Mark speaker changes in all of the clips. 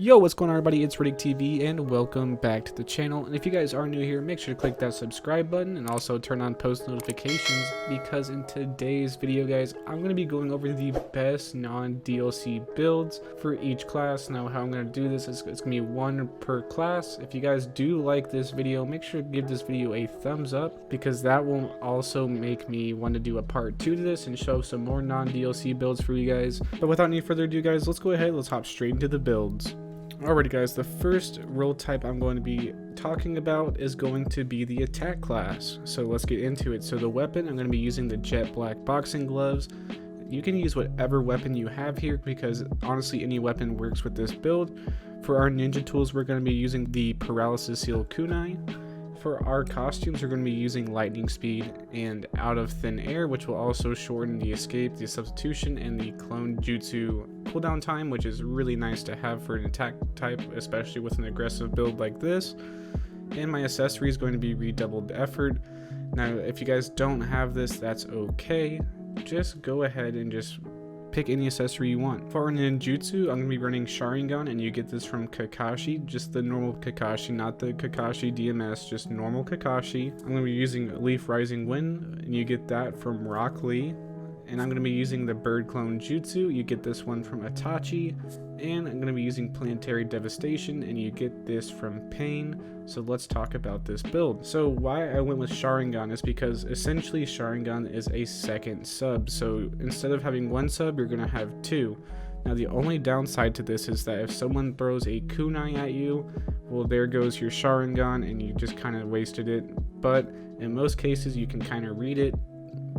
Speaker 1: Yo, what's going on everybody, it's Riddick TV and welcome back to the channel. And if you guys are new here, make sure to click that subscribe button and also turn on post notifications, because in today's video guys, I'm going to be going over the best non-DLC builds for each class. Now how I'm going to do this is it's going to be one per class. If you guys do like this video, make sure to give this video a thumbs up, because that will also make me want to do a part 2 to this and show some more non-DLC builds for you guys. But without any further ado guys, let's go ahead, let's hop straight into the builds. Alrighty guys, the first role type I'm going to be talking about is going to be the attack class. So let's get into it. So the weapon, I'm going to be using the jet black boxing gloves. You can use whatever weapon you have here, because honestly any weapon works with this build. For our ninja tools, we're going to be using the paralysis seal kunai. For our costumes, we're going to be using lightning speed and out of thin air, which will also shorten the escape, the substitution, and the clone jutsu cooldown time, which is really nice to have for an attack type, especially with an aggressive build like this. And my accessory is going to be redoubled effort. Now, if you guys don't have this, that's okay. Just go ahead and just pick any accessory you want. For our ninjutsu, I'm going to be running Sharingan, and you get this from Kakashi, just the normal Kakashi, not the Kakashi DMS, just normal Kakashi. I'm going to be using Leaf Rising Wind, and you get that from Rock Lee. And I'm going to be using the Bird Clone Jutsu, you get this one from Itachi. And I'm going to be using Planetary Devastation, and you get this from Pain. So let's talk about this build. So why I went with Sharingan is because essentially Sharingan is a second sub. So instead of having one sub, you're going to have two. Now the only downside to this is that if someone throws a kunai at you, well, there goes your Sharingan and you just kind of wasted it. But in most cases you can kind of read it.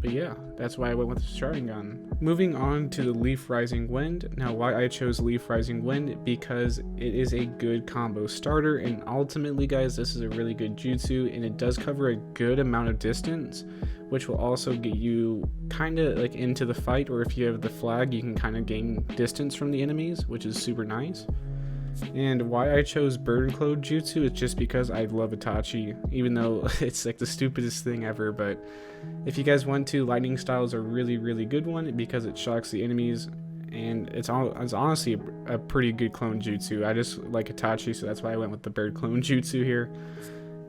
Speaker 1: But yeah, that's why I went with Sharingan. Moving on to the Leaf Rising Wind. Now why I chose Leaf Rising Wind, because it is a good combo starter, and ultimately guys, this is a really good jutsu, and it does cover a good amount of distance, which will also get you kind of like into the fight, or if you have the flag, you can kind of gain distance from the enemies, which is super nice. And why I chose Bird Clone Jutsu is just because I love Itachi, even though it's like the stupidest thing ever. But if you guys want to, Lightning Style is a really good one, because it shocks the enemies, and it's honestly a pretty good clone jutsu. I just like Itachi, so that's why I went with the Bird Clone Jutsu here.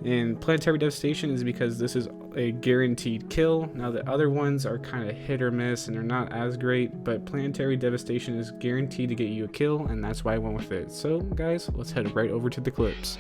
Speaker 1: And Planetary Devastation is because this is a guaranteed kill. Now the other ones are kind of hit or miss and they're not as great, but Planetary Devastation is guaranteed to get you a kill, and that's why I went with it. So guys, let's head right over to the clips.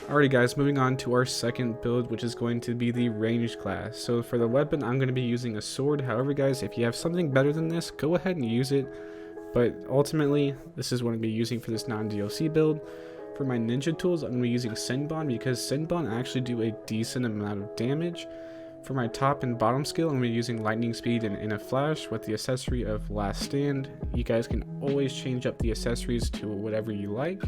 Speaker 1: Alrighty guys, moving on to our second build, which is going to be the ranged class. So for the weapon, I'm going to be using a sword. However guys, if you have something better than this, go ahead and use it. But ultimately, this is what I'm going to be using for this non-DLC build. For my ninja tools, I'm going to be using Senbon, because Senbon actually do a decent amount of damage. For my top and bottom skill, I'm going to be using Lightning Speed and In a Flash with the accessory of Last Stand. You guys can always change up the accessories to whatever you like.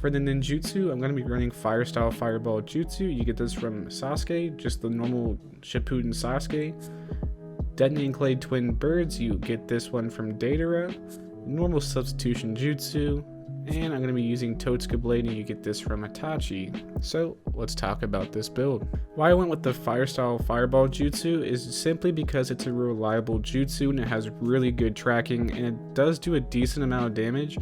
Speaker 1: For the ninjutsu, I'm going to be running Fire Style Fireball Jutsu. You get this from Sasuke, just the normal Shippuden Sasuke. Detonating Clay Twin Birds, you get this one from Deidara. Normal Substitution Jutsu. And I'm going to be using Totsuka Blade, and you get this from Itachi. So let's talk about this build. Why I went with the Fire Style Fireball Jutsu is simply because it's a reliable jutsu and it has really good tracking, and it does do a decent amount of damage.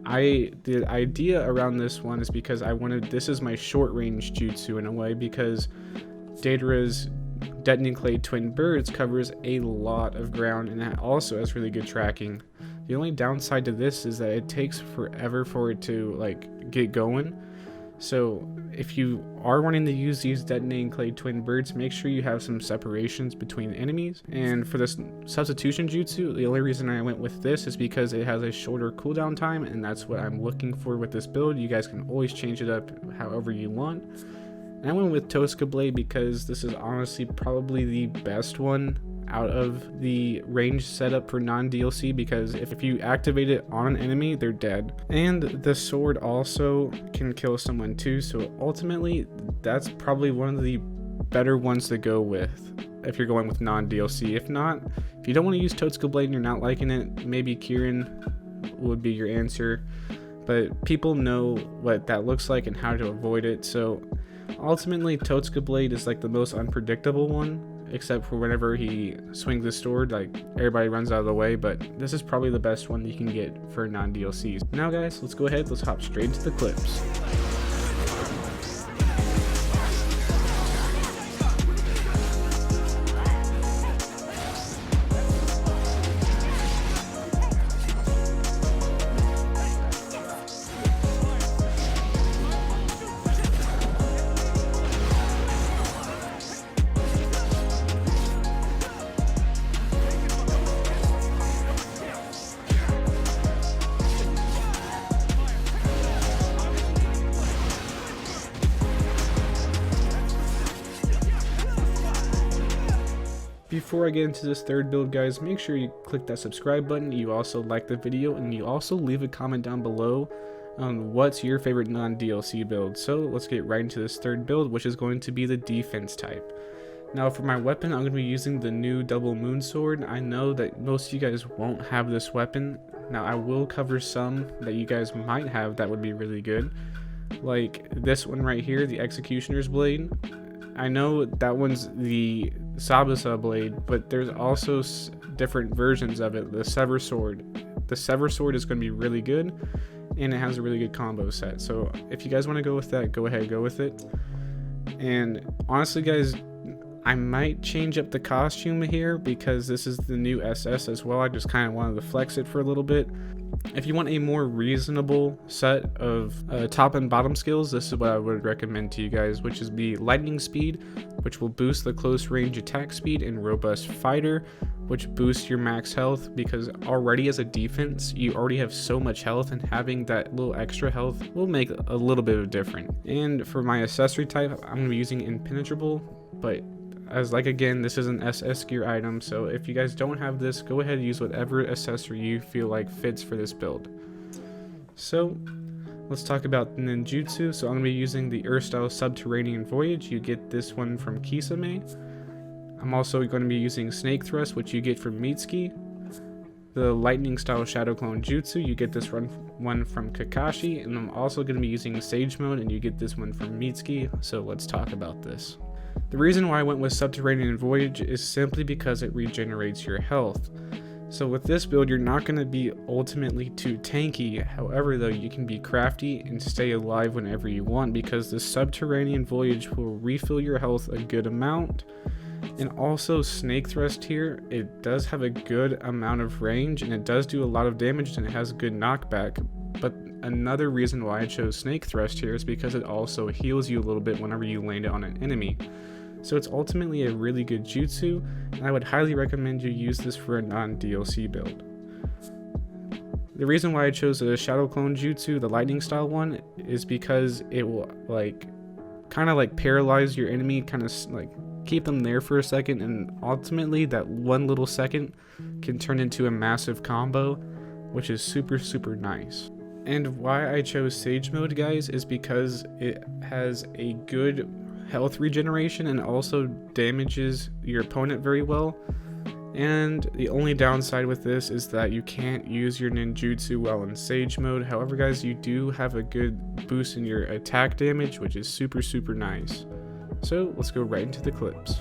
Speaker 1: The idea around this one is because this is my short range jutsu in a way, because Deidara's Detonating Clay Twin Birds covers a lot of ground, and that also has really good tracking. The only downside to this is that it takes forever for it to like get going. So if you are wanting to use these detonating clay twin birds, make sure you have some separations between enemies. And for this substitution jutsu, the only reason I went with this is because it has a shorter cooldown time, and that's what I'm looking for with this build. You guys can always change it up however you want. And I went with Tosca Blade because this is honestly probably the best one out of the range setup for non-DLC, because if you activate it on an enemy, they're dead. And the sword also can kill someone too, so ultimately that's probably one of the better ones to go with if you're going with non-DLC. If not, if you don't want to use Tosca Blade and you're not liking it, maybe Kieran would be your answer, but people know what that looks like and how to avoid it. So ultimately Tosca Blade is like the most unpredictable one, except for whenever he swings the sword, like everybody runs out of the way. But this is probably the best one you can get for non-DLCs. Now guys, let's go ahead, let's hop straight into the clips. Before I get into this third build, guys, make sure you click that subscribe button, you also like the video, and you also leave a comment down below on what's your favorite non-DLC build. So let's get right into this third build, which is going to be the defense type. Now for my weapon, I'm going to be using the new double moon sword. I know that most of you guys won't have this weapon. Now I will cover some that you guys might have that would be really good, like this one right here, the Executioner's Blade. I know that one's the Sabasa Blade, but there's also different versions of it. The Sever Sword. The Sever Sword is going to be really good, and it has a really good combo set. So if you guys want to go with that, go ahead, go with it. And honestly, guys, I might change up the costume here because this is the new SS as well. I just kind of wanted to flex it for a little bit. If you want a more reasonable set of top and bottom skills, this is what I would recommend to you guys, which is the lightning speed, which will boost the close range attack speed, and robust fighter, which boosts your max health, because already as a defense you already have so much health, and having that little extra health will make a little bit of difference. And for my accessory type, I'm going to be using impenetrable, but as like again, this is an SS gear item, so if you guys don't have this, go ahead and use whatever accessory you feel like fits for this build. So let's talk about ninjutsu. So I'm going to be using the Earth-style Subterranean Voyage. You get this one from Kisame. I'm also going to be using Snake Thrust, which you get from Mitsuki. The Lightning style Shadow Clone Jutsu, you get this one from Kakashi, and I'm also going to be using Sage Mode, and you get this one from Mitsuki. So let's talk about this. The reason why I went with Subterranean Voyage is simply because it regenerates your health. So with this build, you're not going to be ultimately too tanky. However, though, you can be crafty and stay alive whenever you want, because the Subterranean Voyage will refill your health a good amount. And also Snake Thrust here, it does have a good amount of range, and it does do a lot of damage, and it has good knockback. But another reason why I chose Snake Thrust here is because it also heals you a little bit whenever you land it on an enemy. So it's ultimately a really good jutsu, and I would highly recommend you use this for a non-DLC build. The reason why I chose the Shadow Clone Jutsu, the lightning style one, is because it will kind of paralyze your enemy, kind of like keep them there for a second, and ultimately that one little second can turn into a massive combo, which is super nice. And why I chose Sage Mode, guys, is because it has a good health regeneration and also damages your opponent very well. And the only downside with this is that you can't use your ninjutsu while in Sage Mode. However, guys, you do have a good boost in your attack damage, which is super nice. So let's go right into the clips.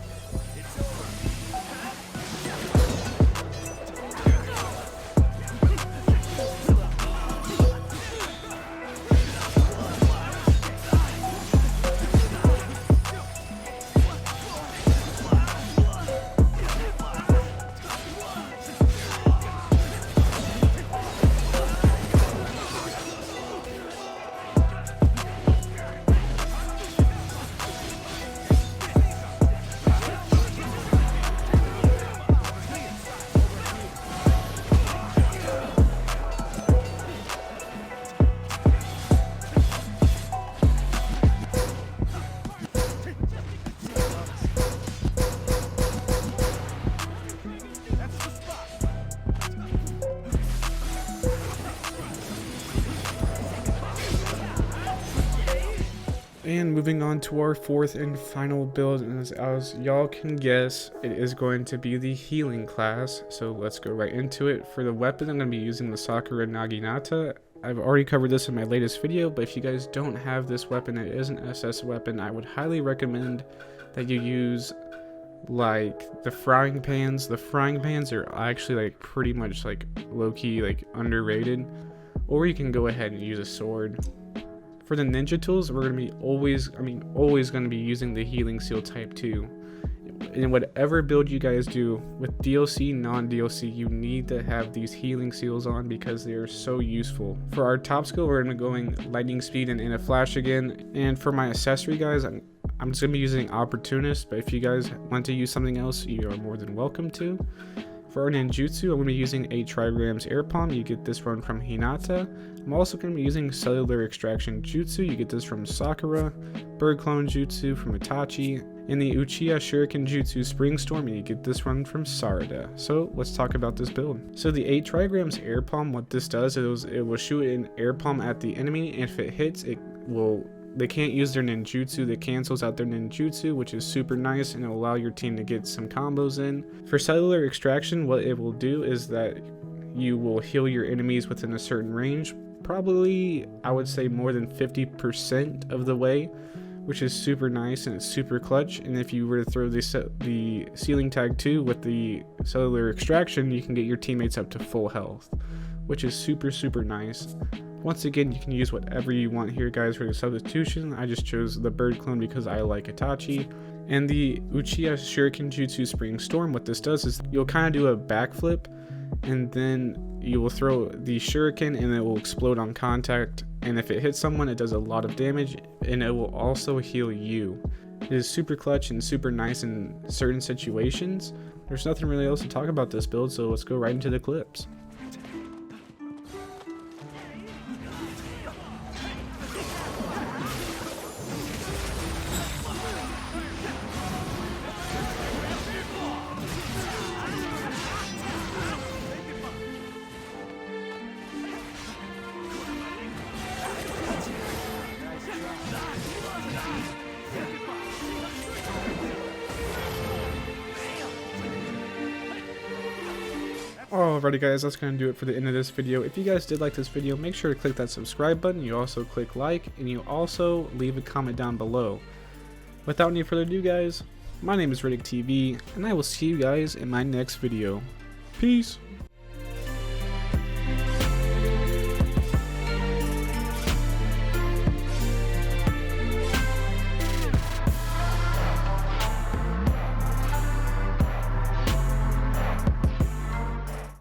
Speaker 1: And moving on to our fourth and final build, and as y'all can guess, it is going to be the healing class. So let's go right into it. For the weapon, I'm going to be using the Sakura Naginata. I've already covered this in my latest video, but if you guys don't have this weapon, it is an SS weapon. I would highly recommend that you use like the frying pans. The frying pans are actually like pretty much like low-key like underrated, or you can go ahead and use a sword. For the ninja tools, we're going to be always going to be using the healing seal type 2. In whatever build you guys do, with DLC, non-DLC, you need to have these healing seals on because they are so useful. For our top skill, we're going to be going lightning speed and in a flash again. And for my accessory, guys, I'm just going to be using opportunist, but if you guys want to use something else, you are more than welcome to. For our ninjutsu, I'm going to be using 8 trigrams air palm. You get this one from Hinata. I'm also going to be using cellular extraction jutsu. You get this from Sakura. Bird clone jutsu from Itachi. And the Uchiha shuriken jutsu spring storm. And you get this one from Sarada. So let's talk about this build. So the 8 trigrams air palm, what this does is it will shoot an air palm at the enemy, and if it hits, they can't use their ninjutsu. That cancels out their ninjutsu, which is super nice, and it will allow your team to get some combos in. For cellular extraction, what it will do is that you will heal your enemies within a certain range, probably I would say more than 50% of the way, which is super nice and it's super clutch. And if you were to throw the ceiling tag 2 with the cellular extraction, you can get your teammates up to full health, which is super nice. Once again, you can use whatever you want here, guys, for the substitution. I just chose the bird clone because I like Itachi. And the Uchiha shuriken jutsu spring storm, what this does is you'll kind of do a backflip, and then you will throw the shuriken and it will explode on contact. And if it hits someone, it does a lot of damage, and it will also heal you. It is super clutch and super nice in certain situations. There's nothing really else to talk about this build, so let's go right into the clips. Alrighty guys, that's going to do it for the end of this video. If you guys did like this video, make sure to click that subscribe button. You also click like, and you also leave a comment down below. Without any further ado guys, my name is ntbss, and I will see you guys in my next video. Peace!